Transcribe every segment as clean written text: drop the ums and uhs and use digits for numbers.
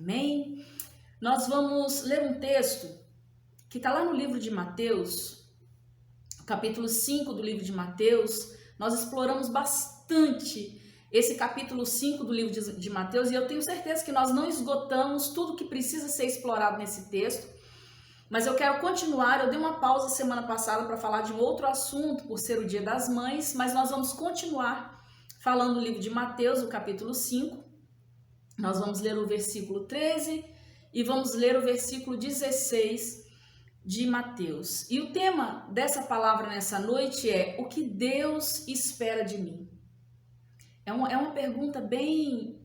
Amém? Nós vamos ler um texto que está lá no livro de Mateus, capítulo 5 do livro de Mateus. Nós exploramos bastante esse capítulo 5 do livro de Mateus e eu tenho certeza que nós não esgotamos tudo que precisa ser explorado nesse texto, mas eu quero continuar. Eu dei uma pausa semana passada para falar de um outro assunto por ser o Dia das Mães, mas nós vamos continuar falando do livro de Mateus, o capítulo 5. Nós vamos ler o versículo 13 e vamos ler o versículo 16 de Mateus. E o tema dessa palavra nessa noite é: o que Deus espera de mim? É uma pergunta bem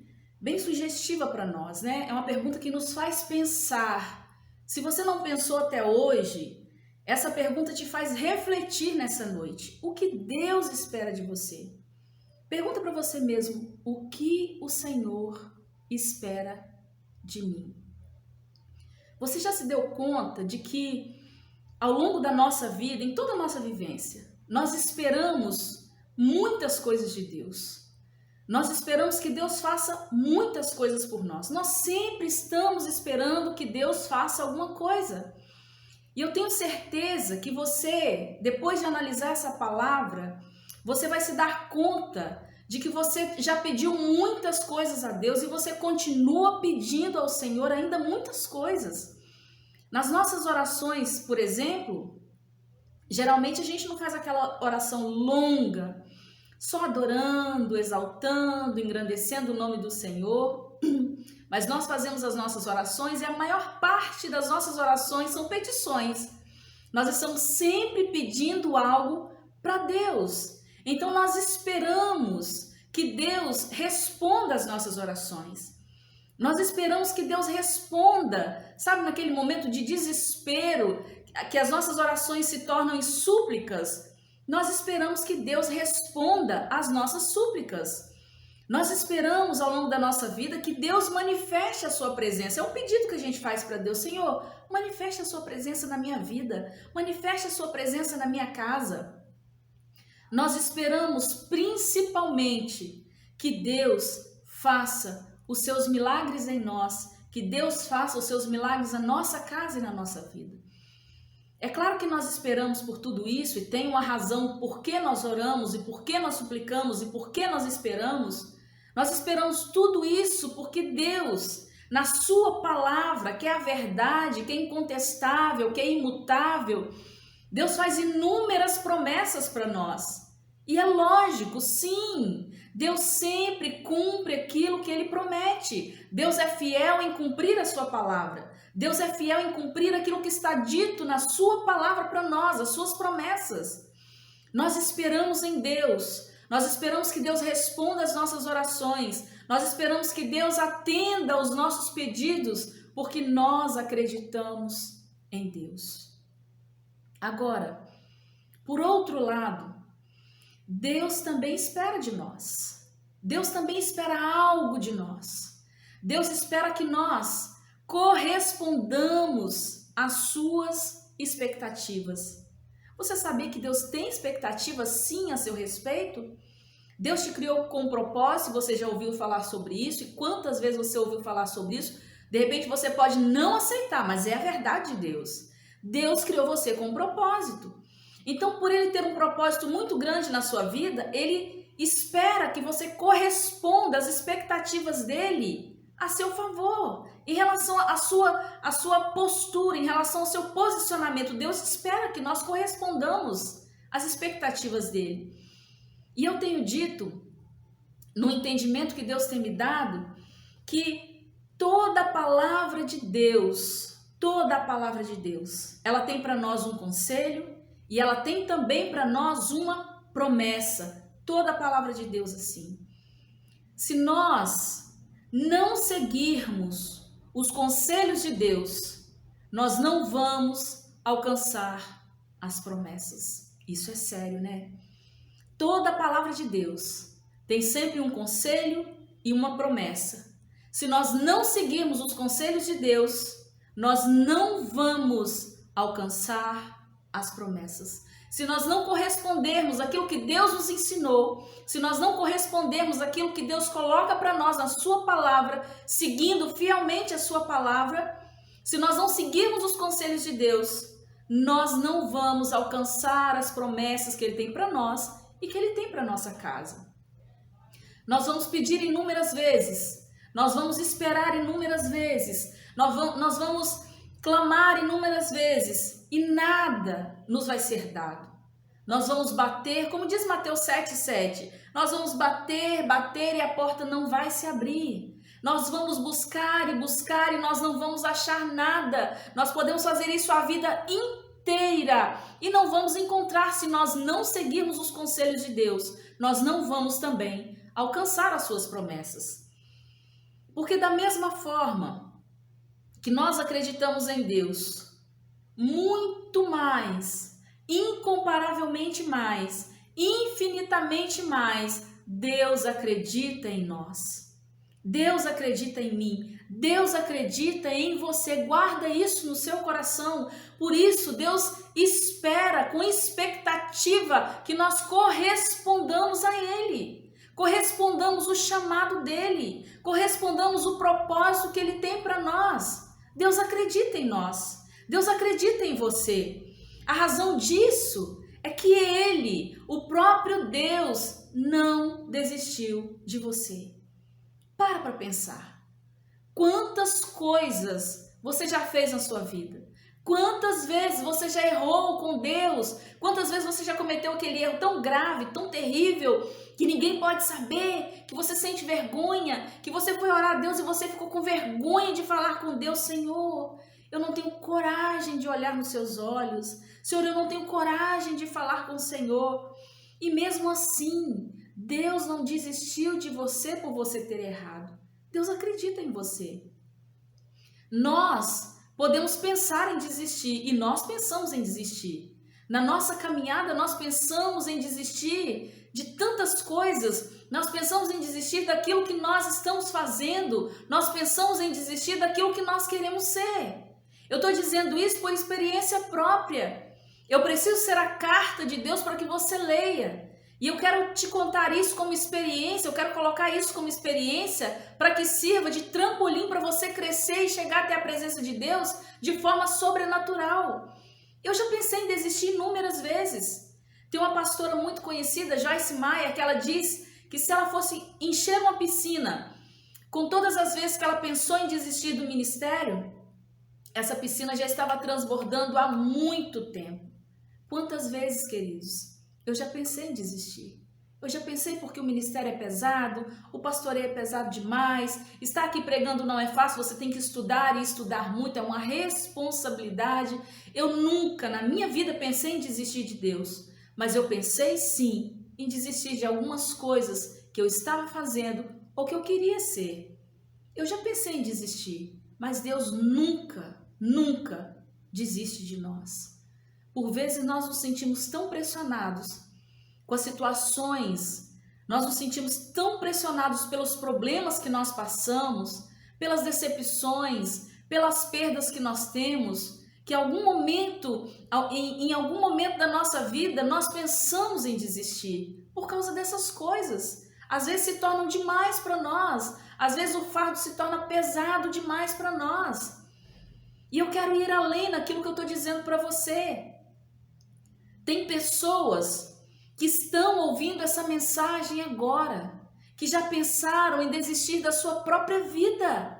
sugestiva para nós, né? É uma pergunta que nos faz pensar. Se você não pensou até hoje, essa pergunta te faz refletir nessa noite. O que Deus espera de você? Pergunta para você mesmo: o que o Senhor espera de mim? Você já se deu conta de que ao longo da nossa vida, em toda a nossa vivência, nós esperamos muitas coisas de Deus. Nós esperamos que Deus faça muitas coisas por nós. Nós sempre estamos esperando que Deus faça alguma coisa. E eu tenho certeza que você, depois de analisar essa palavra, você vai se dar conta de que você já pediu muitas coisas a Deus e você continua pedindo ao Senhor ainda muitas coisas. Nas nossas orações, por exemplo, geralmente a gente não faz aquela oração longa, só adorando, exaltando, engrandecendo o nome do Senhor, mas nós fazemos as nossas orações e a maior parte das nossas orações são petições. Nós estamos sempre pedindo algo para Deus. Então nós esperamos que Deus responda às nossas orações. Nós esperamos que Deus responda, sabe, naquele momento de desespero, que as nossas orações se tornam em súplicas. Nós esperamos que Deus responda às nossas súplicas. Nós esperamos ao longo da nossa vida que Deus manifeste a sua presença. É um pedido que a gente faz para Deus: Senhor, manifeste a sua presença na minha vida, manifeste a sua presença na minha casa. Nós esperamos principalmente que Deus faça os seus milagres em nós, que Deus faça os seus milagres na nossa casa e na nossa vida. É claro que nós esperamos por tudo isso e tem uma razão por que nós oramos e por que nós suplicamos e por que nós esperamos. Nós esperamos tudo isso porque Deus, na sua palavra, que é a verdade, que é incontestável, que é imutável, Deus faz inúmeras promessas para nós. E é lógico, sim, Deus sempre cumpre aquilo que Ele promete. Deus é fiel em cumprir a sua palavra. Deus é fiel em cumprir aquilo que está dito na sua palavra para nós, as suas promessas. Nós esperamos em Deus. Nós esperamos que Deus responda às nossas orações. Nós esperamos que Deus atenda aos nossos pedidos, porque nós acreditamos em Deus. Agora, por outro lado, Deus também espera de nós. Deus também espera algo de nós. Deus espera que nós correspondamos às suas expectativas. Você sabia que Deus tem expectativas sim a seu respeito? Deus te criou com um propósito, você já ouviu falar sobre isso? E quantas vezes você ouviu falar sobre isso? De repente você pode não aceitar, mas é a verdade de Deus. Deus criou você com um propósito. Então, por Ele ter um propósito muito grande na sua vida, Ele espera que você corresponda às expectativas dEle a seu favor, em relação à sua postura, em relação ao seu posicionamento. Deus espera que nós correspondamos às expectativas dEle. E eu tenho dito, no entendimento que Deus tem me dado, que toda a palavra de Deus, ela tem para nós um conselho, e ela tem também para nós uma promessa. Toda a palavra de Deus assim. Se nós não seguirmos os conselhos de Deus, nós não vamos alcançar as promessas. Isso é sério, né? Toda a palavra de Deus tem sempre um conselho e uma promessa. Se nós não seguirmos os conselhos de Deus, nós não vamos alcançar as promessas. se nós não correspondermos àquilo que Deus nos ensinou, se nós não correspondermos àquilo que Deus coloca para nós na sua palavra, seguindo fielmente a sua palavra, se nós não seguirmos os conselhos de Deus, nós não vamos alcançar as promessas que Ele tem para nós e que Ele tem para nossa casa. Nós vamos pedir inúmeras vezes, nós vamos esperar inúmeras vezes, nós vamos clamar inúmeras vezes e nada nos vai ser dado. Nós vamos bater, como diz Mateus 7,7, nós vamos bater e a porta não vai se abrir. Nós vamos buscar e nós não vamos achar nada. Nós podemos fazer isso a vida inteira e não vamos encontrar se nós não seguirmos os conselhos de Deus. Nós não vamos também alcançar as suas promessas. Porque da mesma forma que nós acreditamos em Deus, muito mais, incomparavelmente mais, infinitamente mais, Deus acredita em nós. Deus acredita em mim, Deus acredita em você, guarda isso no seu coração. Por isso Deus espera com expectativa que nós correspondamos a Ele, correspondamos o chamado dEle, correspondamos o propósito que Ele tem para nós. Deus acredita em nós, Deus acredita em você. A razão disso é que Ele, o próprio Deus, não desistiu de você. Para pensar. Quantas coisas você já fez na sua vida? Quantas vezes você já errou com Deus? Quantas vezes você já cometeu aquele erro tão grave, tão terrível, que ninguém pode saber, que você sente vergonha, que você foi orar a Deus e você ficou com vergonha de falar com Deus: Senhor, eu não tenho coragem de olhar nos seus olhos. Senhor, eu não tenho coragem de falar com o Senhor. E mesmo assim, Deus não desistiu de você por você ter errado. Deus acredita em você. Nós podemos pensar em desistir e nós pensamos em desistir. Na nossa caminhada nós pensamos em desistir de tantas coisas. Nós pensamos em desistir daquilo que nós estamos fazendo. Nós pensamos em desistir daquilo que nós queremos ser. Eu estou dizendo isso por experiência própria. Eu preciso ser a carta de Deus para que você leia. E eu quero te contar isso como experiência, eu quero colocar isso como experiência para que sirva de trampolim para você crescer e chegar até a presença de Deus de forma sobrenatural. Eu já pensei em desistir inúmeras vezes. Tem uma pastora muito conhecida, Joyce Meyer, que ela diz que se ela fosse encher uma piscina com todas as vezes que ela pensou em desistir do ministério, essa piscina já estava transbordando há muito tempo. Quantas vezes, queridos? Eu já pensei em desistir. Eu já pensei porque o ministério é pesado, o pastoreio é pesado demais, estar aqui pregando não é fácil, você tem que estudar e estudar muito, é uma responsabilidade. Eu nunca na minha vida pensei em desistir de Deus, mas eu pensei sim em desistir de algumas coisas que eu estava fazendo ou que eu queria ser. Eu já pensei em desistir, mas Deus nunca desiste de nós. Por vezes nós nos sentimos tão pressionados com as situações, nós nos sentimos tão pressionados pelos problemas que nós passamos, pelas decepções, pelas perdas que nós temos, que em algum momento da nossa vida nós pensamos em desistir por causa dessas coisas. Às vezes se tornam demais para nós, às vezes o fardo se torna pesado demais para nós. E eu quero ir além daquilo que eu estou dizendo para você. Tem pessoas que estão ouvindo essa mensagem agora, que já pensaram em desistir da sua própria vida.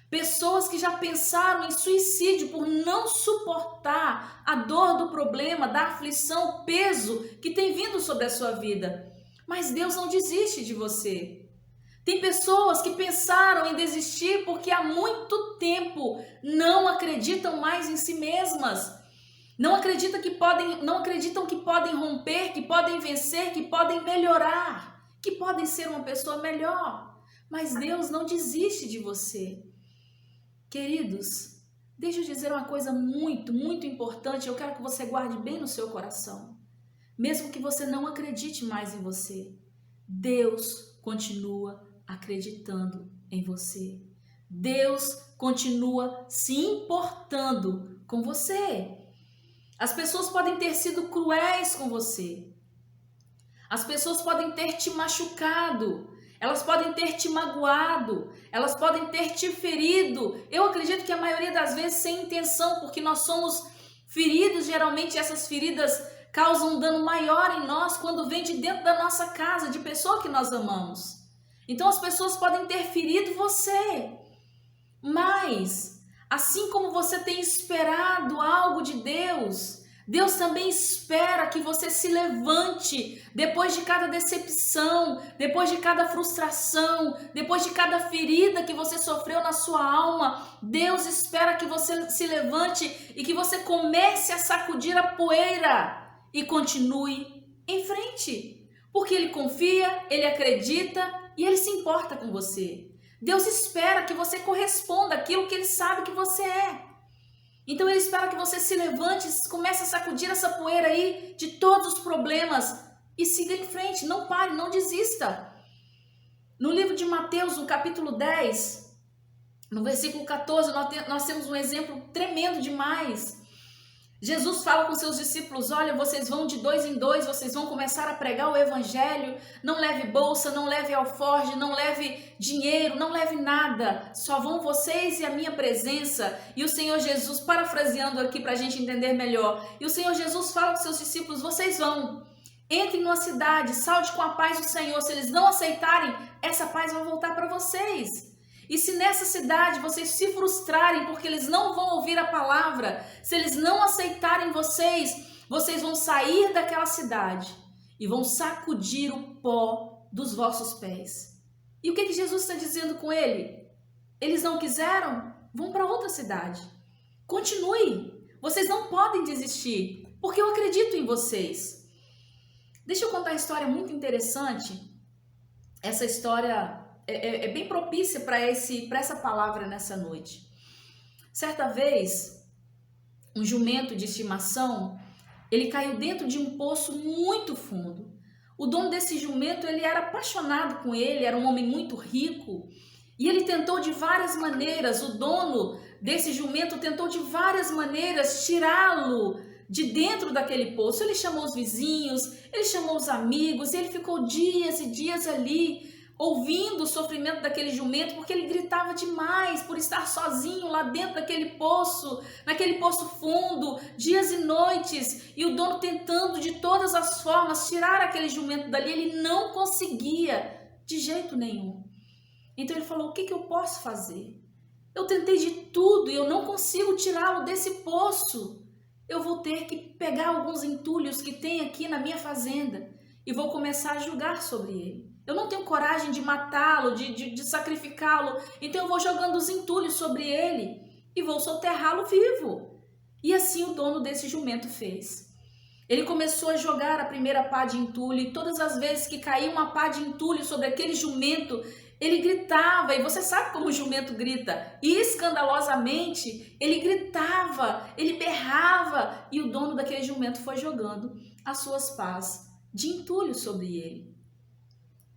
Pessoas que já pensaram em suicídio por não suportar a dor do problema, da aflição, o peso que tem vindo sobre a sua vida. Mas Deus não desiste de você. Tem pessoas que pensaram em desistir porque há muito tempo não acreditam mais em si mesmas. Não acreditam que podem romper, que podem vencer, que podem melhorar, que podem ser uma pessoa melhor. Mas Deus não desiste de você. Queridos, deixa eu dizer uma coisa muito importante. Eu quero que você guarde bem no seu coração. Mesmo que você não acredite mais em você, Deus continua acreditando em você. Deus continua se importando com você. As pessoas podem ter sido cruéis com você. As pessoas podem ter te machucado. Elas podem ter te magoado. Elas podem ter te ferido. Eu acredito que a maioria das vezes sem intenção, porque nós somos feridos. Geralmente essas feridas causam um dano maior em nós quando vem de dentro da nossa casa, de pessoa que nós amamos. Então as pessoas podem ter ferido você. Mas, assim como você tem esperado algo de Deus, Deus também espera que você se levante depois de cada decepção, depois de cada frustração, depois de cada ferida que você sofreu na sua alma. Deus espera que você se levante e que você comece a sacudir a poeira e continue em frente, porque Ele confia, Ele acredita e Ele se importa com você. Deus espera que você corresponda àquilo que Ele sabe que você é. Então Ele espera que você se levante, comece a sacudir essa poeira aí de todos os problemas e siga em frente, não pare, não desista. No livro de Mateus, no capítulo 10, no versículo 14, nós temos um exemplo tremendo demais. Jesus fala com seus discípulos: olha, vocês vão de 2 em 2, vocês vão começar a pregar o evangelho, não leve bolsa, não leve alforje, não leve dinheiro, não leve nada, só vão vocês e a minha presença. E o Senhor Jesus, parafraseando aqui para a gente entender melhor, e o Senhor Jesus fala com seus discípulos: vocês vão, entrem numa cidade, salte com a paz do Senhor. Se eles não aceitarem, essa paz vai voltar para vocês. E se nessa cidade vocês se frustrarem porque eles não vão ouvir a palavra, se eles não aceitarem vocês, vocês vão sair daquela cidade e vão sacudir o pó dos vossos pés. E o que Jesus está dizendo com ele? Eles não quiseram? Vão para outra cidade. Continue. Vocês não podem desistir, porque eu acredito em vocês. Deixa eu contar uma história muito interessante. Essa história é bem propícia para essa palavra nessa noite. Certa vez, um jumento de estimação, ele caiu dentro de um poço muito fundo. O dono desse jumento, ele era apaixonado com ele, era um homem muito rico, e ele tentou de várias maneiras, o dono desse jumento tentou de várias maneiras tirá-lo de dentro daquele poço. Ele chamou os vizinhos, ele chamou os amigos, e ele ficou dias e dias ali, ouvindo o sofrimento daquele jumento, porque ele gritava demais por estar sozinho lá dentro daquele poço, naquele poço fundo, dias e noites, e o dono tentando de todas as formas tirar aquele jumento dali. Ele não conseguia de jeito nenhum. Então ele falou: o que eu posso fazer? Eu tentei de tudo e eu não consigo tirá-lo desse poço. Eu vou ter que pegar alguns entulhos que tem aqui na minha fazenda e vou começar a julgar sobre ele. Eu não tenho coragem de matá-lo, de sacrificá-lo, então eu vou jogando os entulhos sobre ele e vou soterrá-lo vivo. E assim o dono desse jumento fez. Ele começou a jogar a primeira pá de entulho, e todas as vezes que caía uma pá de entulho sobre aquele jumento, ele gritava, e você sabe como o jumento grita, e escandalosamente ele gritava, ele berrava, e o dono daquele jumento foi jogando as suas pás de entulho sobre ele.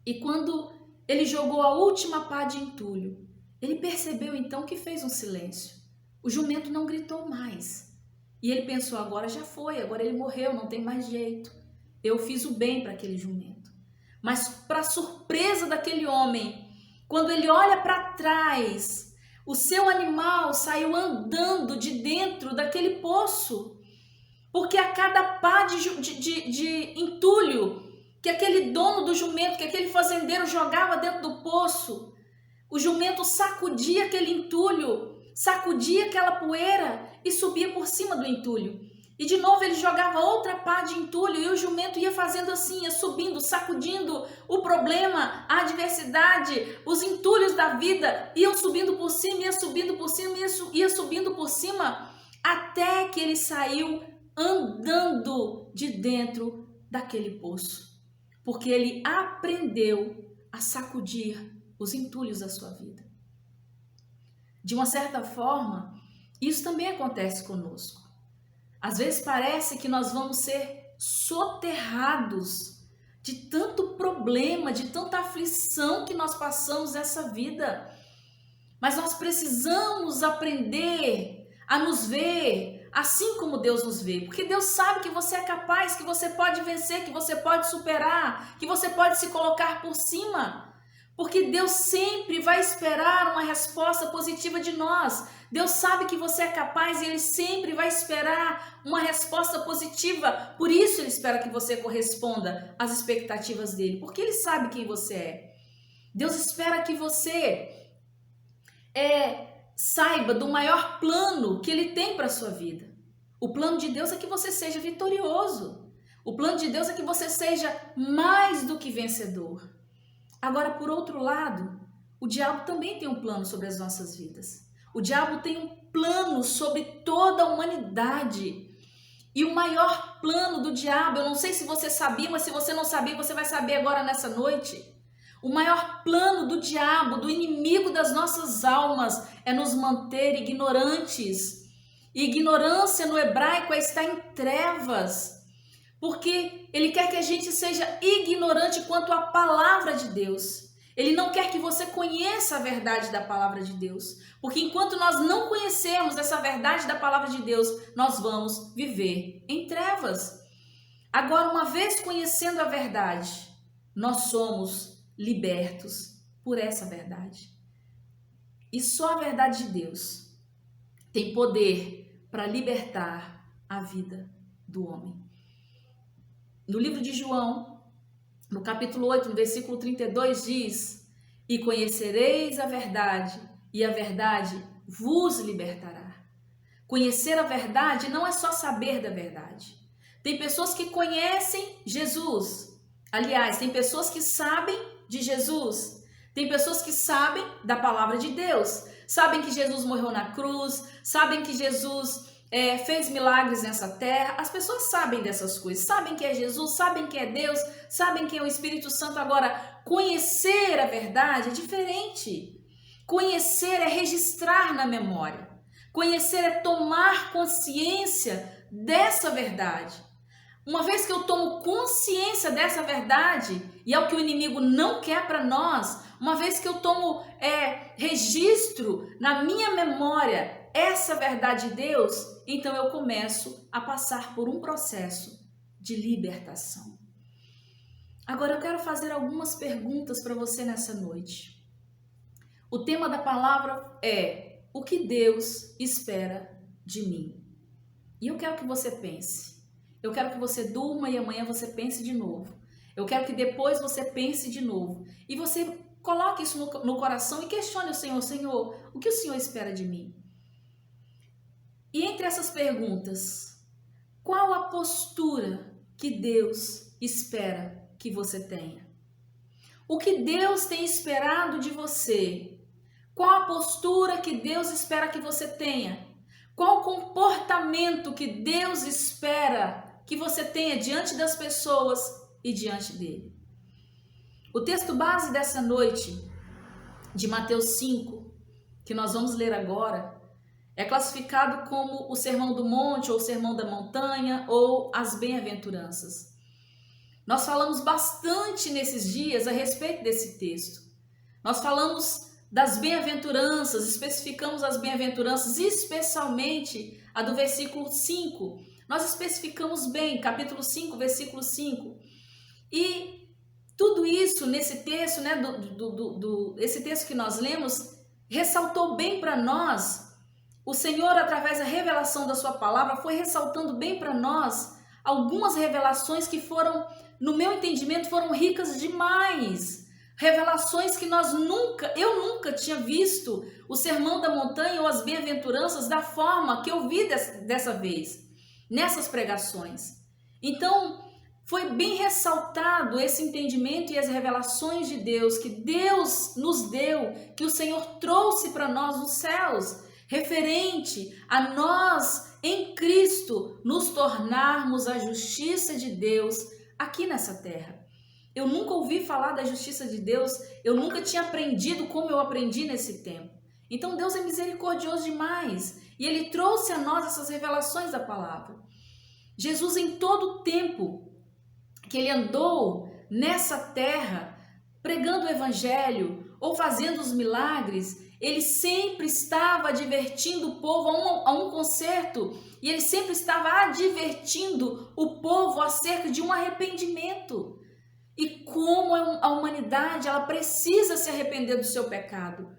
E quando ele jogou a última pá de entulho, ele percebeu então que fez um silêncio. O jumento não gritou mais. E ele pensou: agora já foi, agora ele morreu, não tem mais jeito. Eu fiz o bem para aquele jumento. Mas para surpresa daquele homem, quando ele olha para trás, o seu animal saiu andando de dentro daquele poço. Porque a cada pá de entulho que aquele dono do jumento, que aquele fazendeiro jogava dentro do poço, o jumento sacudia aquele entulho, sacudia aquela poeira e subia por cima do entulho. E de novo ele jogava outra pá de entulho e o jumento ia fazendo assim, ia subindo, sacudindo o problema, a adversidade, os entulhos da vida, iam subindo por cima, ia subindo por cima, ia subindo por cima, até que ele saiu andando de dentro daquele poço. Porque ele aprendeu a sacudir os entulhos da sua vida. De uma certa forma, isso também acontece conosco. Às vezes parece que nós vamos ser soterrados de tanto problema, de tanta aflição que nós passamos nessa vida. Mas nós precisamos aprender a nos ver, assim como Deus nos vê, porque Deus sabe que você é capaz, que você pode vencer, que você pode superar, que você pode se colocar por cima. Porque Deus sempre vai esperar uma resposta positiva de nós. Deus sabe que você é capaz e Ele sempre vai esperar uma resposta positiva. Por isso Ele espera que você corresponda às expectativas dEle, porque Ele sabe quem você é. Deus espera que você saiba do maior plano que Ele tem para a sua vida. O plano de Deus é que você seja vitorioso. O plano de Deus é que você seja mais do que vencedor. Agora, por outro lado, o diabo também tem um plano sobre as nossas vidas. O diabo tem um plano sobre toda a humanidade. E o maior plano do diabo, eu não sei se você sabia, mas se você não sabia, você vai saber agora nessa noite. O maior plano do diabo, do inimigo das nossas almas, é nos manter ignorantes. E ignorância no hebraico é estar em trevas. Porque ele quer que a gente seja ignorante quanto à palavra de Deus. Ele não quer que você conheça a verdade da palavra de Deus. Porque enquanto nós não conhecermos essa verdade da palavra de Deus, nós vamos viver em trevas. Agora, uma vez conhecendo a verdade, nós somos libertos por essa verdade. E só a verdade de Deus tem poder para libertar a vida do homem. No livro de João, no capítulo 8, no versículo 32, diz: e conhecereis a verdade, e a verdade vos libertará. Conhecer a verdade não é só saber da verdade. Tem pessoas que conhecem Jesus. Aliás, tem pessoas que sabem de Jesus. Tem pessoas que sabem da palavra de Deus. Sabem que Jesus morreu na cruz. Sabem que Jesus fez milagres nessa terra. As pessoas sabem dessas coisas. Sabem que é Jesus, sabem que é Deus, sabem que é o Espírito Santo. Agora, conhecer a verdade é diferente. Conhecer é registrar na memória. Conhecer é tomar consciência dessa verdade. Uma vez que eu tomo consciência dessa verdade, e é o que o inimigo não quer para nós, uma vez que eu tomo registro na minha memória essa verdade de Deus, então eu começo a passar por um processo de libertação. Agora eu quero fazer algumas perguntas para você nessa noite. O tema da palavra é: o que Deus espera de mim? E eu quero que você pense. Eu quero que você durma e amanhã você pense de novo. Eu quero que depois você pense de novo. E você coloque isso no coração e questione o Senhor: Senhor, o que o Senhor espera de mim? E entre essas perguntas, qual a postura que Deus espera que você tenha? O que Deus tem esperado de você? Qual a postura que Deus espera que você tenha? Qual o comportamento que Deus espera que você tenha diante das pessoas e diante dele? O texto base dessa noite, de Mateus 5, que nós vamos ler agora, é classificado como o Sermão do Monte, ou o Sermão da Montanha, ou as Bem-aventuranças. Nós falamos bastante nesses dias a respeito desse texto. Nós falamos das bem-aventuranças, especificamos as bem-aventuranças, especialmente a do versículo 5. Nós especificamos bem, capítulo 5, versículo 5. E tudo isso nesse texto, esse texto que nós lemos, ressaltou bem para nós. O Senhor, através da revelação da sua palavra, foi ressaltando bem para nós algumas revelações que foram, no meu entendimento, foram ricas demais. Revelações que eu nunca tinha visto o Sermão da Montanha ou as Bem-aventuranças da forma que eu vi dessa vez, nessas pregações. Então, foi bem ressaltado esse entendimento e as revelações de Deus, que Deus nos deu, que o Senhor trouxe para nós nos céus, referente a nós, em Cristo, nos tornarmos a justiça de Deus aqui nessa terra. Eu nunca ouvi falar da justiça de Deus, eu nunca tinha aprendido como eu aprendi nesse tempo. Então Deus é misericordioso demais e Ele trouxe a nós essas revelações da palavra. Jesus, em todo o tempo que Ele andou nessa terra, pregando o evangelho ou fazendo os milagres, ele sempre estava advertindo o povo a um conserto, e ele sempre estava advertindo o povo acerca de um arrependimento. E como a humanidade ela precisa se arrepender do seu pecado.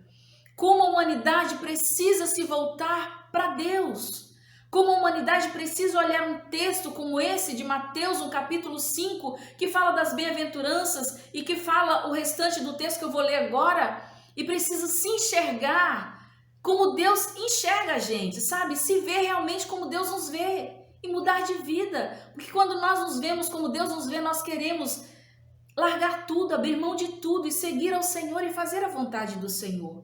Como a humanidade precisa se voltar para Deus. Como a humanidade precisa olhar um texto como esse de Mateus, no capítulo 5, que fala das bem-aventuranças e que fala o restante do texto que eu vou ler agora, e precisa se enxergar como Deus enxerga a gente, sabe? Se ver realmente como Deus nos vê e mudar de vida. Porque quando nós nos vemos como Deus nos vê, nós queremos largar tudo, abrir mão de tudo e seguir ao Senhor e fazer a vontade do Senhor.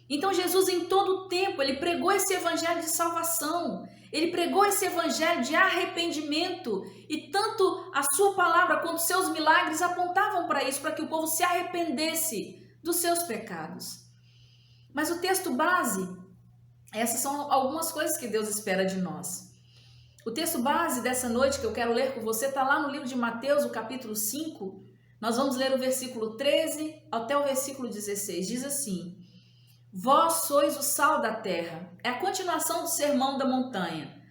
Então Jesus em todo o tempo, ele pregou esse evangelho de salvação, ele pregou esse evangelho de arrependimento, e tanto a sua palavra quanto os seus milagres apontavam para isso, para que o povo se arrependesse dos seus pecados. Mas o texto base, essas são algumas coisas que Deus espera de nós. O texto base dessa noite que eu quero ler com você está lá no livro de Mateus, o capítulo 5. Nós vamos ler o versículo 13 até o versículo 16. Diz assim: Vós sois o sal da terra. É a continuação do sermão da montanha.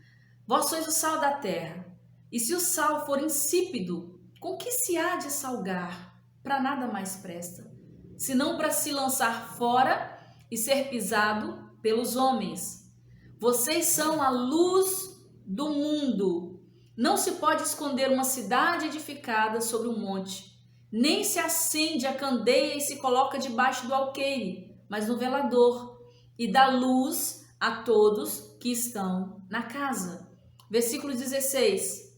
Vós sois o sal da terra. E se o sal for insípido, com que se há de salgar? Para nada mais presta, senão para se lançar fora e ser pisado pelos homens. Vocês são a luz do mundo. Não se pode esconder uma cidade edificada sobre um monte, nem se acende a candeia e se coloca debaixo do alqueire, mas no velador, e dá luz a todos que estão na casa. Versículo 16.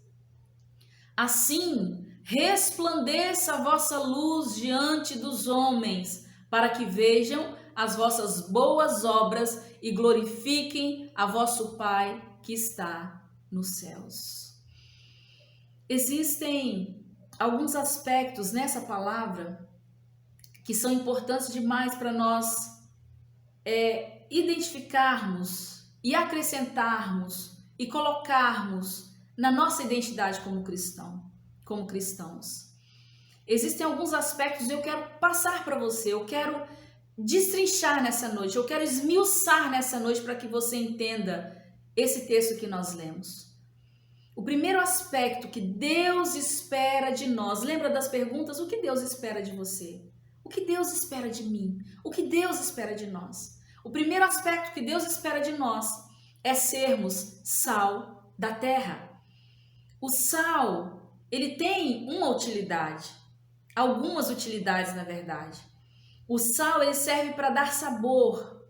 Assim, resplandeça a vossa luz diante dos homens, para que vejam as vossas boas obras e glorifiquem a vosso Pai que está nos céus. Existem alguns aspectos nessa palavra que são importantes demais para nós identificarmos e acrescentarmos e colocarmos na nossa identidade como cristãos. Existem alguns aspectos que eu quero passar para você, eu quero destrinchar nessa noite, eu quero esmiuçar nessa noite para que você entenda esse texto que nós lemos. O primeiro aspecto que Deus espera de nós, lembra das perguntas? O que Deus espera de você? O que Deus espera de mim? O que Deus espera de nós? O primeiro aspecto que Deus espera de nós é sermos sal da terra. O sal, ele tem uma utilidade, algumas utilidades na verdade. O sal, ele serve para dar sabor.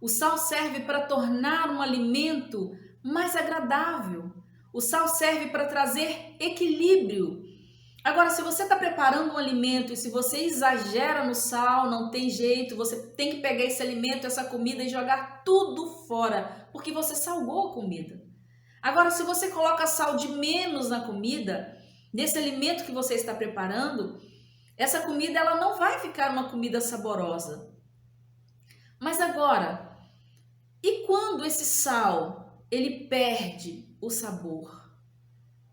O sal serve para tornar um alimento mais agradável. O sal serve para trazer equilíbrio. Agora, se você está preparando um alimento e se você exagera no sal, não tem jeito, você tem que pegar esse alimento, essa comida e jogar tudo fora, porque você salgou a comida. Agora, se você coloca sal de menos na comida, nesse alimento que você está preparando, essa comida ela não vai ficar uma comida saborosa. Mas agora, e quando esse sal ele perde o sabor?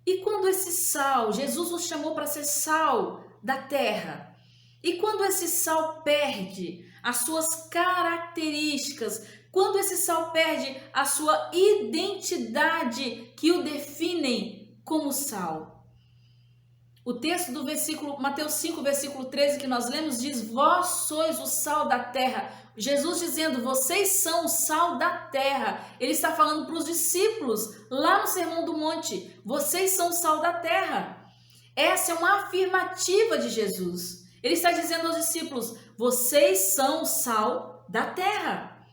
E quando esse sal, Jesus nos chamou para ser sal da terra, e quando esse sal perde as suas características, quando esse sal perde a sua identidade que o definem como sal? O texto do versículo, Mateus 5, versículo 13, que nós lemos, diz: Vós sois o sal da terra. Jesus dizendo, vocês são o sal da terra. Ele está falando para os discípulos, lá no Sermão do Monte, vocês são o sal da terra. Essa é uma afirmativa de Jesus. Ele está dizendo aos discípulos, vocês são o sal da terra.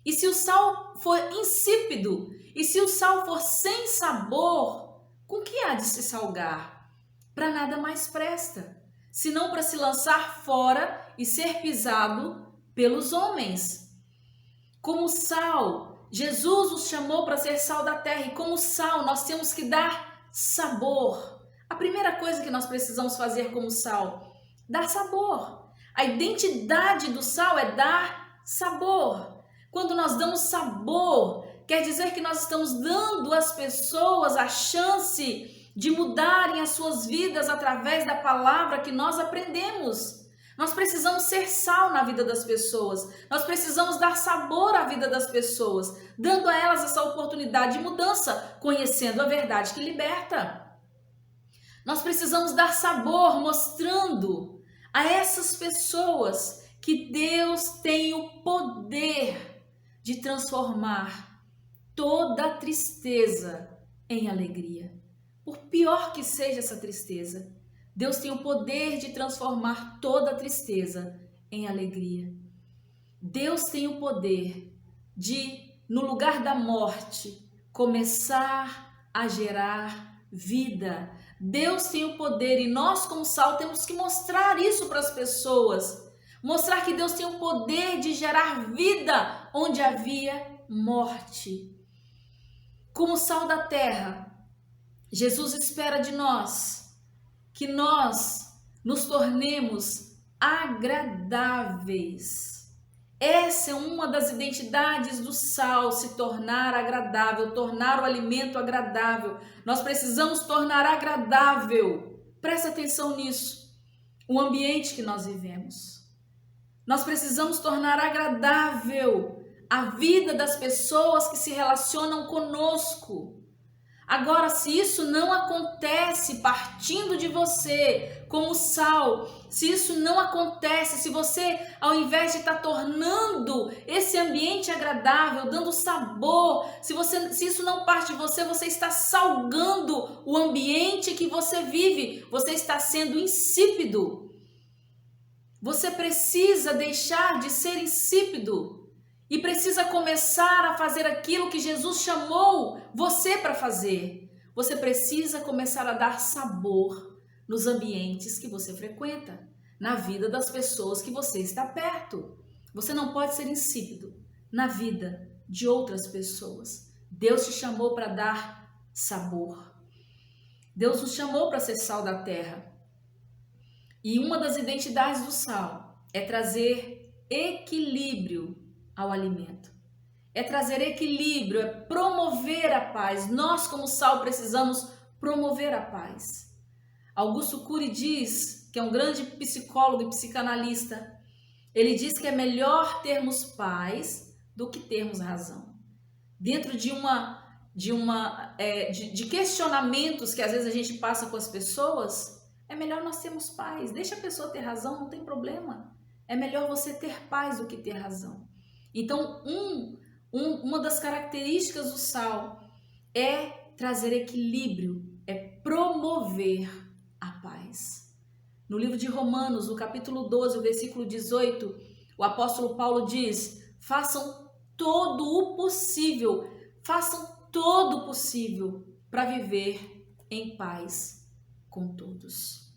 E se o sal for insípido, e se o sal for sem sabor, com que há de se salgar? Para nada mais presta, senão para se lançar fora e ser pisado pelos homens. Como sal, Jesus nos chamou para ser sal da terra, e como sal nós temos que dar sabor. A primeira coisa que nós precisamos fazer como sal, dar sabor. A identidade do sal é dar sabor. Quando nós damos sabor, quer dizer que nós estamos dando às pessoas a chance de mudarem as suas vidas através da palavra que nós aprendemos. Nós precisamos ser sal na vida das pessoas. Nós precisamos dar sabor à vida das pessoas, dando a elas essa oportunidade de mudança, conhecendo a verdade que liberta. Nós precisamos dar sabor, mostrando a essas pessoas que Deus tem o poder de transformar toda tristeza em alegria. Por pior que seja essa tristeza, Deus tem o poder de transformar toda tristeza em alegria. Deus tem o poder de, no lugar da morte, começar a gerar vida. Deus tem o poder e nós, como sal, temos que mostrar isso para as pessoas. Mostrar que Deus tem o poder de gerar vida onde havia morte. Como sal da terra, Jesus espera de nós que nós nos tornemos agradáveis. Essa é uma das identidades do sal, se tornar agradável, tornar o alimento agradável. Nós precisamos tornar agradável, presta atenção nisso, o ambiente que nós vivemos. Nós precisamos tornar agradável a vida das pessoas que se relacionam conosco. Agora, se isso não acontece partindo de você como sal, se isso não acontece, se você, ao invés de estar tornando esse ambiente agradável, dando sabor, se isso não parte de você, você está salgando o ambiente que você vive, você está sendo insípido. Você precisa deixar de ser insípido e precisa começar a fazer aquilo que Jesus chamou você para fazer. Você precisa começar a dar sabor nos ambientes que você frequenta, na vida das pessoas que você está perto. Você não pode ser insípido na vida de outras pessoas. Deus te chamou para dar sabor. Deus nos chamou para ser sal da terra. E uma das identidades do sal é trazer equilíbrio ao alimento. É trazer equilíbrio, é promover a paz. Nós, como sal, precisamos promover a paz. Augusto Cury diz, que é um grande psicólogo e psicanalista, ele diz que é melhor termos paz do que termos razão. Dentro de questionamentos que às vezes a gente passa com as pessoas, é melhor nós termos paz. Deixa a pessoa ter razão, não tem problema. É melhor você ter paz do que ter razão. Então, uma das características do sal é trazer equilíbrio, é promover a paz. No livro de Romanos, no capítulo 12, o versículo 18, o apóstolo Paulo diz: façam todo o possível para viver em paz com todos.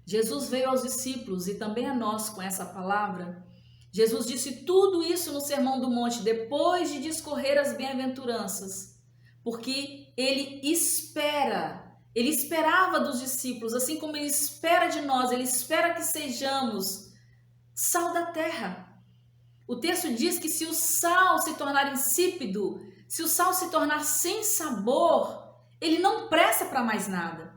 Jesus veio aos discípulos e também a nós com essa palavra. Jesus disse tudo isso no Sermão do Monte, depois de discorrer as bem-aventuranças, porque ele esperava dos discípulos, assim como ele espera de nós, ele espera que sejamos sal da terra. O texto diz que se o sal se tornar insípido, se o sal se tornar sem sabor, ele não presta para mais nada.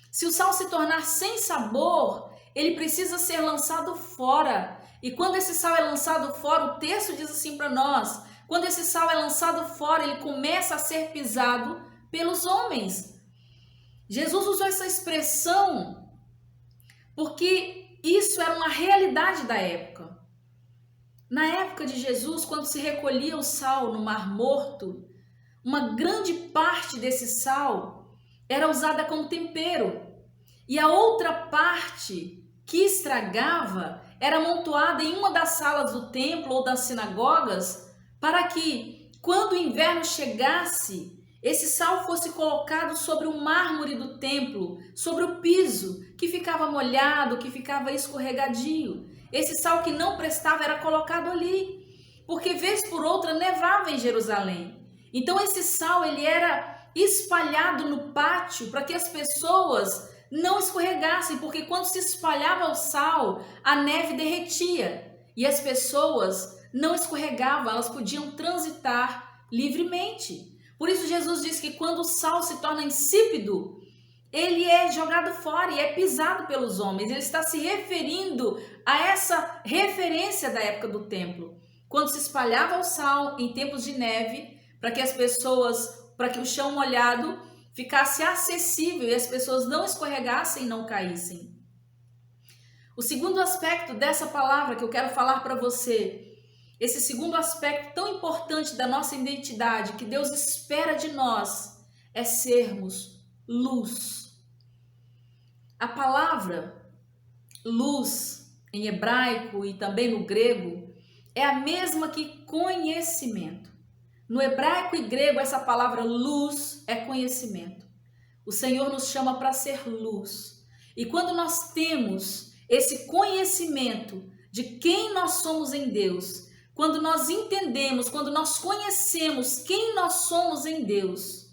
Se o sal se tornar sem sabor, ele precisa ser lançado fora. E quando esse sal é lançado fora, o texto diz assim para nós, quando esse sal é lançado fora, ele começa a ser pisado pelos homens. Jesus usou essa expressão porque isso era uma realidade da época. Na época de Jesus, quando se recolhia o sal no Mar Morto, uma grande parte desse sal era usada como tempero. E a outra parte que estragava era amontoada em uma das salas do templo ou das sinagogas para que, quando o inverno chegasse, esse sal fosse colocado sobre o mármore do templo, sobre o piso, que ficava molhado, que ficava escorregadio. Esse sal que não prestava era colocado ali, porque vez por outra nevava em Jerusalém. Então esse sal ele era espalhado no pátio para que as pessoas não escorregassem, porque quando se espalhava o sal, a neve derretia e as pessoas não escorregavam, elas podiam transitar livremente. Por isso Jesus diz que quando o sal se torna insípido, ele é jogado fora e é pisado pelos homens. Ele está se referindo a essa referência da época do templo, quando se espalhava o sal em tempos de neve, para que as pessoas, para que o chão molhado ficasse acessível e as pessoas não escorregassem e não caíssem. O segundo aspecto dessa palavra que eu quero falar para você, esse segundo aspecto tão importante da nossa identidade, que Deus espera de nós, é sermos luz. A palavra luz, em hebraico e também no grego, é a mesma que conhecimento. No hebraico e grego, essa palavra luz é conhecimento. O Senhor nos chama para ser luz. E quando nós temos esse conhecimento de quem nós somos em Deus, quando nós entendemos, quando nós conhecemos quem nós somos em Deus,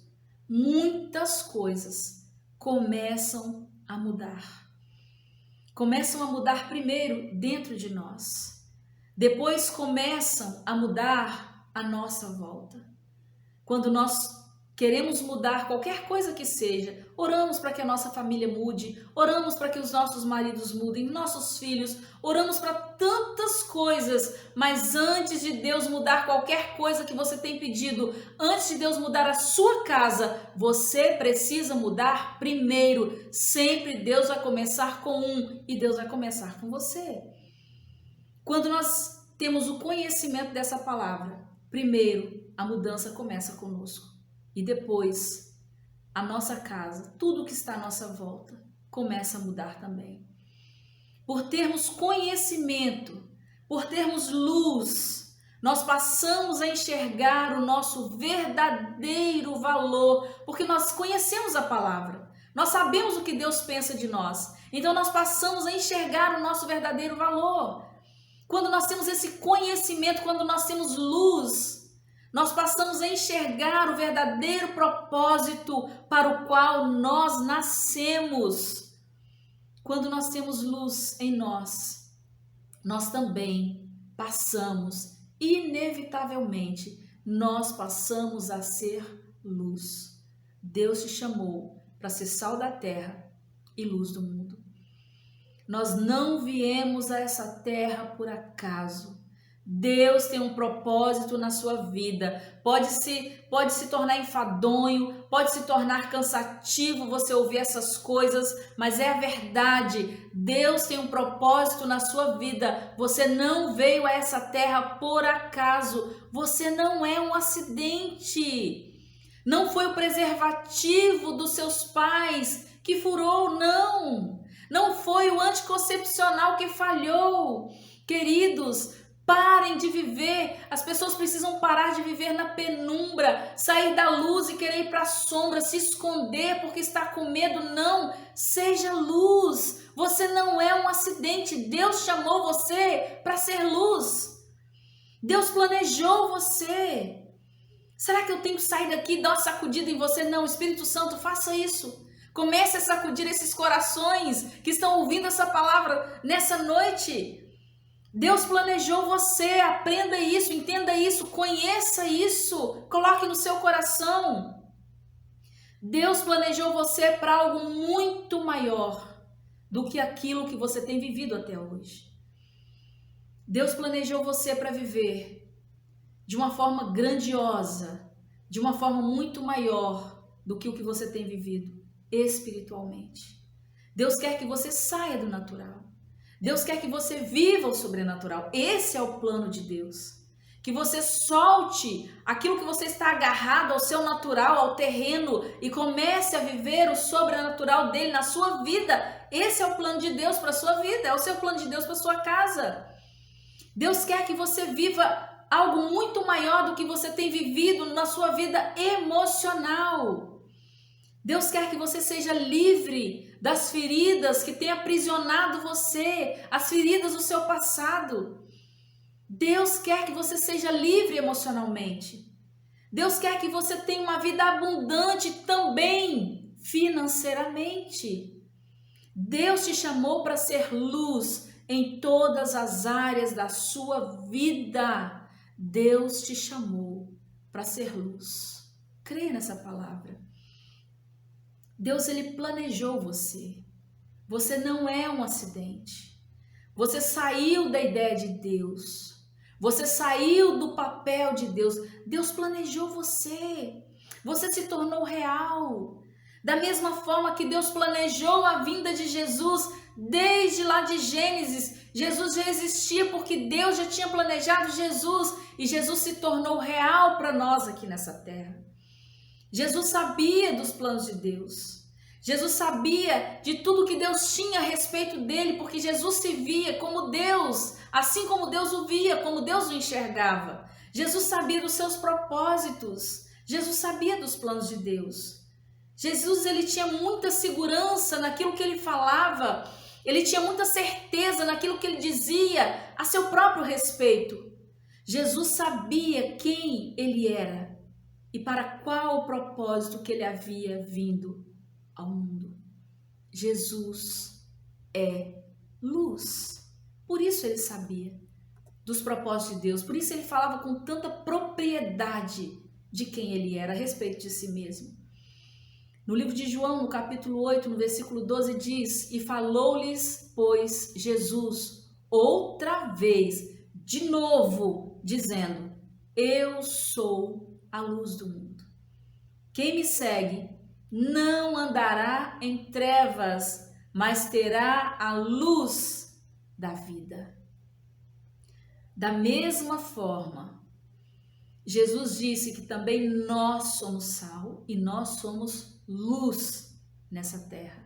muitas coisas começam a mudar. Começam a mudar primeiro dentro de nós. Depois começam a mudar à nossa volta. Quando nós queremos mudar qualquer coisa que seja, oramos para que a nossa família mude, oramos para que os nossos maridos mudem, nossos filhos, oramos para tantas coisas, mas antes de Deus mudar qualquer coisa que você tem pedido, antes de Deus mudar a sua casa, você precisa mudar primeiro. Sempre Deus vai começar com um e Deus vai começar com você. Quando nós temos o conhecimento dessa palavra, primeiro a mudança começa conosco. E depois, a nossa casa, tudo que está à nossa volta, começa a mudar também. Por termos conhecimento, por termos luz, nós passamos a enxergar o nosso verdadeiro valor, porque nós conhecemos a palavra, nós sabemos o que Deus pensa de nós, então nós passamos a enxergar o nosso verdadeiro valor. Quando nós temos esse conhecimento, quando nós temos luz, nós passamos a enxergar o verdadeiro propósito para o qual nós nascemos. Quando nós temos luz em nós, nós também passamos, inevitavelmente, nós passamos a ser luz. Deus te chamou para ser sal da terra e luz do mundo. Nós não viemos a essa terra por acaso. Deus tem um propósito na sua vida. Pode se tornar enfadonho, pode se tornar cansativo você ouvir essas coisas, mas é a verdade. Deus tem um propósito na sua vida. Você não veio a essa terra por acaso. Você não é um acidente. Não foi o preservativo dos seus pais que furou, não. Não foi o anticoncepcional que falhou. Queridos, parem de viver, as pessoas precisam parar de viver na penumbra, sair da luz e querer ir para a sombra, se esconder porque está com medo. Não, seja luz, você não é um acidente, Deus chamou você para ser luz, Deus planejou você. Será que eu tenho que sair daqui e dar uma sacudida em você? Não, Espírito Santo, faça isso. Comece a sacudir esses corações que estão ouvindo essa palavra nessa noite. Deus planejou você, aprenda isso, entenda isso, conheça isso, coloque no seu coração. Deus planejou você para algo muito maior do que aquilo que você tem vivido até hoje. Deus planejou você para viver de uma forma grandiosa, de uma forma muito maior do que o que você tem vivido espiritualmente. Deus quer que você saia do natural. Deus quer que você viva o sobrenatural. Esse é o plano de Deus. Que você solte aquilo que você está agarrado ao seu natural, ao terreno, e comece a viver o sobrenatural dele na sua vida. Esse é o plano de Deus para a sua vida, é o seu plano de Deus para a sua casa. Deus quer que você viva algo muito maior do que você tem vivido na sua vida emocional. Deus quer que você seja livre das feridas que têm aprisionado você, as feridas do seu passado. Deus quer que você seja livre emocionalmente. Deus quer que você tenha uma vida abundante também financeiramente. Deus te chamou para ser luz em todas as áreas da sua vida. Deus te chamou para ser luz. Creia nessa palavra. Deus, ele planejou você. Você não é um acidente. Você saiu da ideia de Deus. Você saiu do papel de Deus. Deus planejou você. Você se tornou real. Da mesma forma que Deus planejou a vinda de Jesus desde lá de Gênesis. Jesus já existia porque Deus já tinha planejado Jesus. E Jesus se tornou real para nós aqui nessa terra. Jesus sabia dos planos de Deus. Jesus sabia de tudo que Deus tinha a respeito dele, porque Jesus se via como Deus, assim como Deus o via, como Deus o enxergava. Jesus sabia dos seus propósitos. Jesus sabia dos planos de Deus. Jesus, ele tinha muita segurança naquilo que ele falava. Ele tinha muita certeza naquilo que ele dizia a seu próprio respeito. Jesus sabia quem ele era e para qual o propósito que ele havia vindo ao mundo. Jesus é luz. Por isso ele sabia dos propósitos de Deus. Por isso ele falava com tanta propriedade de quem ele era a respeito de si mesmo. No livro de João, no capítulo 8, no versículo 12, diz: E falou-lhes, pois, Jesus outra vez, de novo, dizendo: Eu sou a luz do mundo. Quem me segue não andará em trevas, mas terá a luz da vida. Da mesma forma, Jesus disse que também nós somos sal e nós somos luz nessa terra.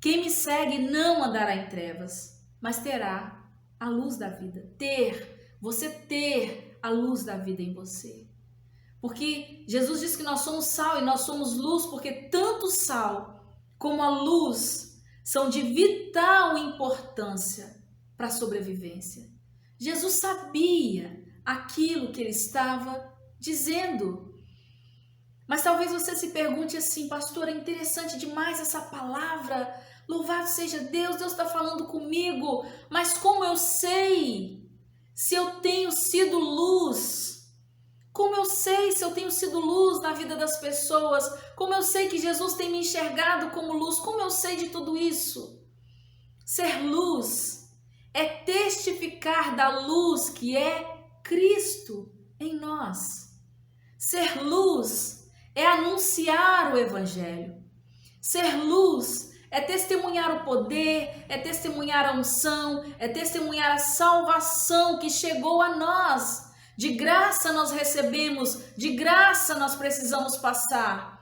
Quem me segue não andará em trevas, mas terá a luz da vida. Você ter a luz da vida em você. Porque Jesus disse que nós somos sal e nós somos luz, porque tanto o sal como a luz são de vital importância para a sobrevivência. Jesus sabia aquilo que ele estava dizendo. Mas talvez você se pergunte assim: pastor, é interessante demais essa palavra, louvado seja Deus, Deus está falando comigo, mas como eu sei se eu tenho sido luz? Como eu sei se eu tenho sido luz na vida das pessoas? Como eu sei que Jesus tem me enxergado como luz? Como eu sei de tudo isso? Ser luz é testificar da luz que é Cristo em nós. Ser luz é anunciar o Evangelho. Ser luz é testemunhar o poder, é testemunhar a unção, é testemunhar a salvação que chegou a nós. De graça nós recebemos, de graça nós precisamos passar.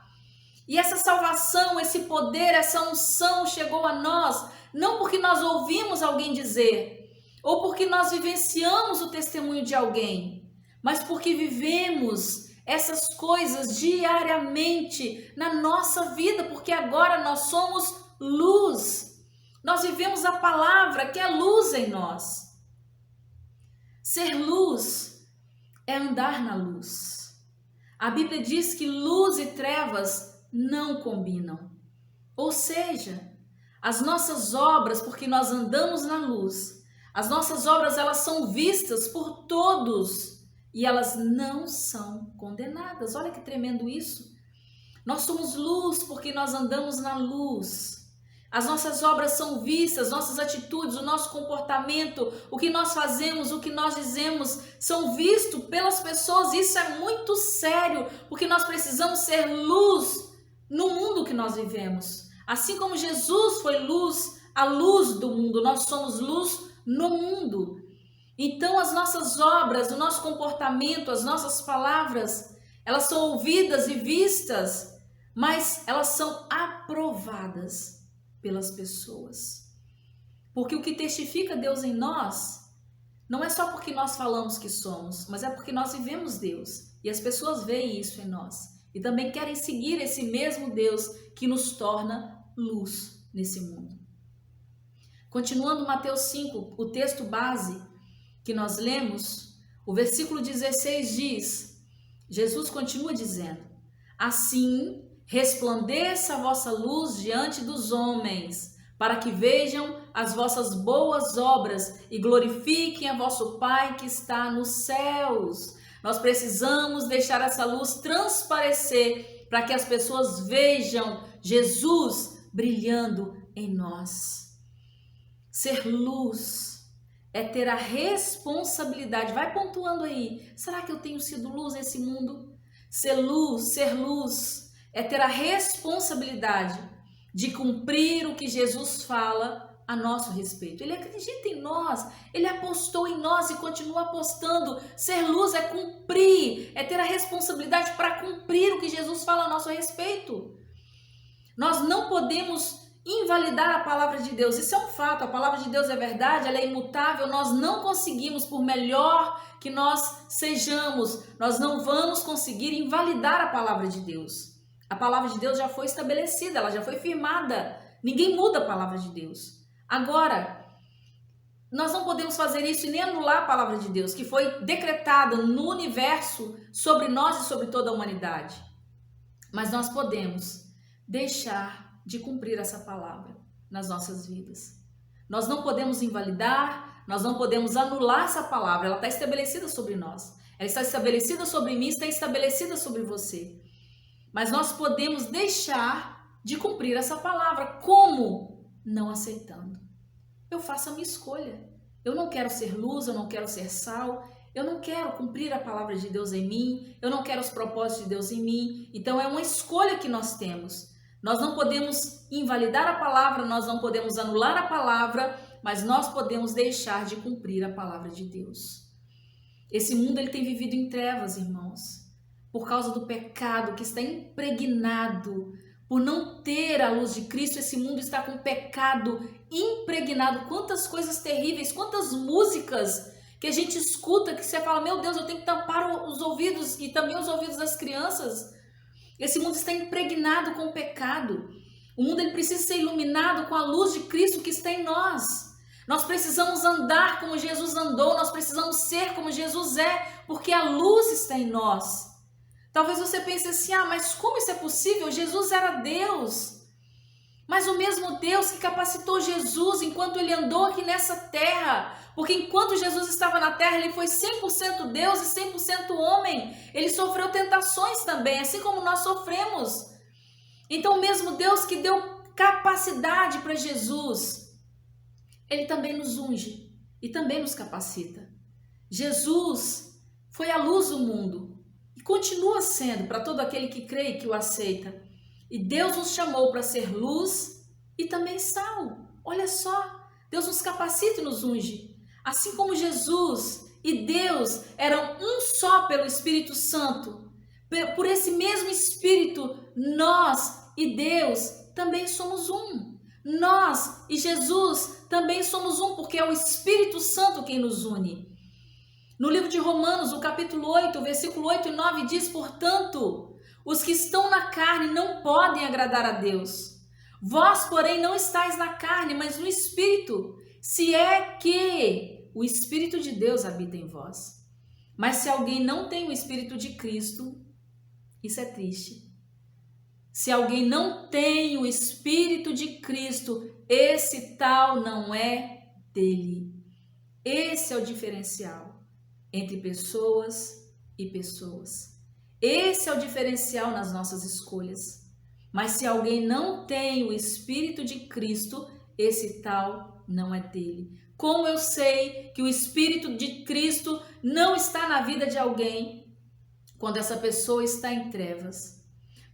E essa salvação, esse poder, essa unção chegou a nós, não porque nós ouvimos alguém dizer, ou porque nós vivenciamos o testemunho de alguém, mas porque vivemos essas coisas diariamente na nossa vida, porque agora nós somos luz. Nós vivemos a palavra que é luz em nós. Ser luz é andar na luz. A Bíblia diz que luz e trevas não combinam. Ou seja, as nossas obras, porque nós andamos na luz, as nossas obras elas são vistas por todos e elas não são condenadas. Olha que tremendo isso. Nós somos luz porque nós andamos na luz. As nossas obras são vistas, nossas atitudes, o nosso comportamento, o que nós fazemos, o que nós dizemos, são vistos pelas pessoas. Isso é muito sério, porque nós precisamos ser luz no mundo que nós vivemos. Assim como Jesus foi luz, a luz do mundo, nós somos luz no mundo. Então as nossas obras, o nosso comportamento, as nossas palavras, elas são ouvidas e vistas, mas elas são aprovadas pelas pessoas. Porque o que testifica Deus em nós não é só porque nós falamos que somos, mas é porque nós vivemos Deus e as pessoas veem isso em nós e também querem seguir esse mesmo Deus que nos torna luz nesse mundo. Continuando Mateus 5, o texto base que nós lemos, o versículo 16 diz, Jesus continua dizendo: assim resplandeça a vossa luz diante dos homens, para que vejam as vossas boas obras e glorifiquem a vosso Pai que está nos céus. Nós precisamos deixar essa luz transparecer para que as pessoas vejam Jesus brilhando em nós. Ser luz é ter a responsabilidade. Vai pontuando aí. Será que eu tenho sido luz nesse mundo? Ser luz é ter a responsabilidade de cumprir o que Jesus fala a nosso respeito. Ele acredita em nós, ele apostou em nós e continua apostando. Ser luz é cumprir, é ter a responsabilidade para cumprir o que Jesus fala a nosso respeito. Nós não podemos invalidar a palavra de Deus. Isso é um fato. A palavra de Deus é verdade, ela é imutável. Nós não conseguimos, por melhor que nós sejamos, nós não vamos conseguir invalidar a palavra de Deus. A palavra de Deus já foi estabelecida, ela já foi firmada. Ninguém muda a palavra de Deus. Agora, nós não podemos fazer isso e nem anular a palavra de Deus, que foi decretada no universo sobre nós e sobre toda a humanidade. Mas nós podemos deixar de cumprir essa palavra nas nossas vidas. Nós não podemos invalidar, nós não podemos anular essa palavra, ela está estabelecida sobre nós. Ela está estabelecida sobre mim, está estabelecida sobre você. Mas nós podemos deixar de cumprir essa palavra. Como? Não aceitando. Eu faço a minha escolha. Eu não quero ser luz, eu não quero ser sal, eu não quero cumprir a palavra de Deus em mim, eu não quero os propósitos de Deus em mim. Então é uma escolha que nós temos. Nós não podemos invalidar a palavra, nós não podemos anular a palavra, mas nós podemos deixar de cumprir a palavra de Deus. Esse mundo ele tem vivido em trevas, irmãos, por causa do pecado que está impregnado. Por não ter a luz de Cristo, esse mundo está com pecado impregnado. Quantas coisas terríveis, quantas músicas que a gente escuta que você fala, meu Deus, eu tenho que tampar os ouvidos e também os ouvidos das crianças. Esse mundo está impregnado com o pecado. O mundo ele precisa ser iluminado com a luz de Cristo que está em nós. Nós precisamos andar como Jesus andou, nós precisamos ser como Jesus é, porque a luz está em nós. Talvez você pense assim, mas como isso é possível? Jesus era Deus. Mas o mesmo Deus que capacitou Jesus enquanto ele andou aqui nessa terra. Porque enquanto Jesus estava na terra, ele foi 100% Deus e 100% homem. Ele sofreu tentações também, assim como nós sofremos. Então o mesmo Deus que deu capacidade para Jesus, ele também nos unge e também nos capacita. Jesus foi a luz do mundo. E continua sendo para todo aquele que crê e que o aceita. E Deus nos chamou para ser luz e também sal. Olha só, Deus nos capacita e nos unge. Assim como Jesus e Deus eram um só pelo Espírito Santo, por esse mesmo Espírito, nós e Deus também somos um. Nós e Jesus também somos um, porque é o Espírito Santo quem nos une. No livro de Romanos, o capítulo 8, versículo 8 e 9 diz, portanto, os que estão na carne não podem agradar a Deus. Vós, porém, não estáis na carne, mas no Espírito, se é que o Espírito de Deus habita em vós. Mas se alguém não tem o Espírito de Cristo, isso é triste. Se alguém não tem o Espírito de Cristo, esse tal não é dele. Esse é o diferencial entre pessoas e pessoas. Esse é o diferencial nas nossas escolhas. Mas se alguém não tem o Espírito de Cristo, esse tal não é dele. Como eu sei que o Espírito de Cristo não está na vida de alguém quando essa pessoa está em trevas?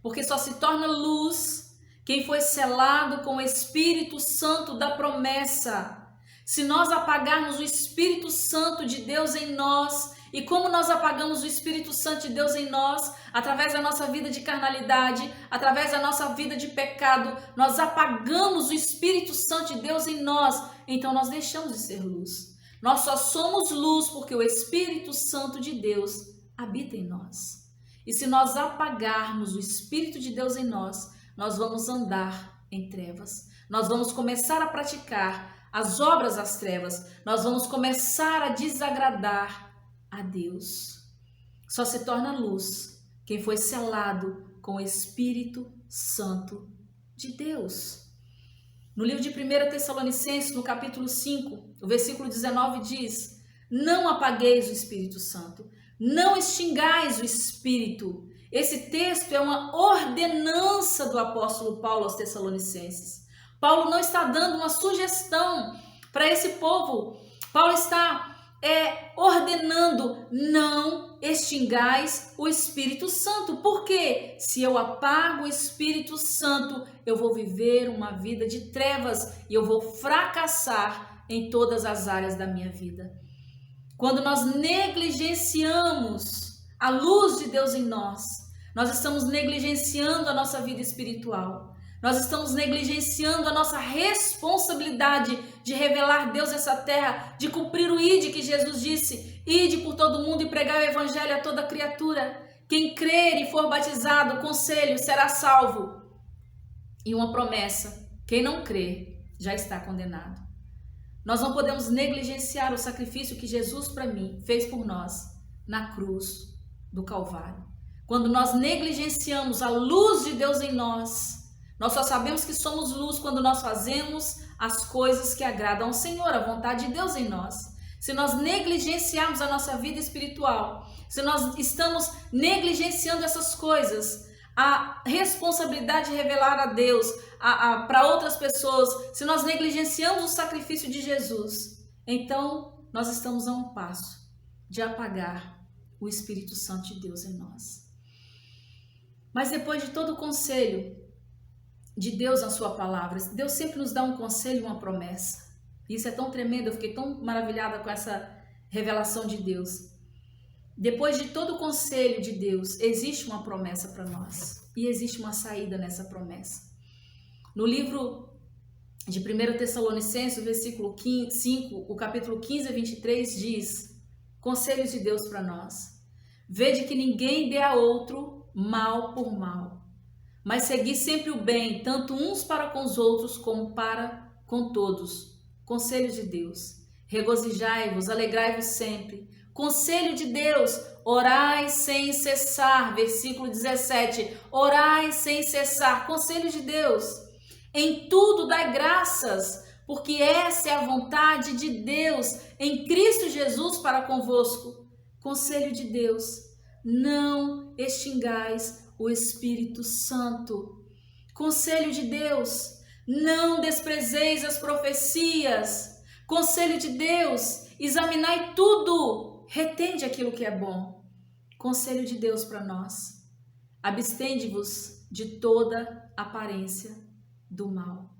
Porque só se torna luz quem foi selado com o Espírito Santo da promessa. Se nós apagarmos o Espírito Santo de Deus em nós, e como nós apagamos o Espírito Santo de Deus em nós, através da nossa vida de carnalidade, através da nossa vida de pecado, nós apagamos o Espírito Santo de Deus em nós, então nós deixamos de ser luz. Nós só somos luz porque o Espírito Santo de Deus habita em nós. E se nós apagarmos o Espírito de Deus em nós, nós vamos andar em trevas. Nós vamos começar a praticar as obras das trevas. Nós vamos começar a desagradar a Deus. Só se torna luz quem foi selado com o Espírito Santo de Deus. No livro de 1 Tessalonicenses, no capítulo 5, o versículo 19 diz: não apagueis o Espírito Santo, não extingais o Espírito. Esse texto é uma ordenança do apóstolo Paulo aos Tessalonicenses. Paulo não está dando uma sugestão para esse povo. Paulo está ordenando: não extingais o Espírito Santo. Por quê? Se eu apago o Espírito Santo, eu vou viver uma vida de trevas e eu vou fracassar em todas as áreas da minha vida. Quando nós negligenciamos a luz de Deus em nós, nós estamos negligenciando a nossa vida espiritual. Nós estamos negligenciando a nossa responsabilidade de revelar Deus nessa terra, de cumprir o ide que Jesus disse: ide por todo mundo e pregar o evangelho a toda criatura. Quem crer e for batizado, conselho, será salvo. E uma promessa: quem não crer já está condenado. Nós não podemos negligenciar o sacrifício que Jesus para mim fez por nós na cruz do Calvário. Quando nós negligenciamos a luz de Deus em nós, nós só sabemos que somos luz quando nós fazemos as coisas que agradam ao Senhor, a vontade de Deus em nós. Se nós negligenciarmos a nossa vida espiritual, se nós estamos negligenciando essas coisas, a responsabilidade de revelar a Deus para outras pessoas, se nós negligenciamos o sacrifício de Jesus, então nós estamos a um passo de apagar o Espírito Santo de Deus em nós. Mas depois de todo o conselho de Deus na sua palavra, Deus sempre nos dá um conselho e uma promessa. Isso é tão tremendo, eu fiquei tão maravilhada com essa revelação de Deus. Depois de todo o conselho de Deus, existe uma promessa para nós e existe uma saída nessa promessa. No livro de 1 Tessalonicenses, versículo 5, o capítulo 15 a 23 diz: conselhos de Deus para nós. Vede que ninguém dê a outro mal por mal, mas segui sempre o bem, tanto uns para com os outros como para com todos. Conselho de Deus. Regozijai-vos, alegrai-vos sempre. Conselho de Deus. Orai sem cessar. Versículo 17. Orai sem cessar. Conselho de Deus. Em tudo dai graças, porque essa é a vontade de Deus em Cristo Jesus para convosco. Conselho de Deus. Não extingais o Espírito Santo. Conselho de Deus: não desprezeis as profecias. Conselho de Deus: examinai tudo, retende aquilo que é bom. Conselho de Deus para nós: abstende-vos de toda aparência do mal.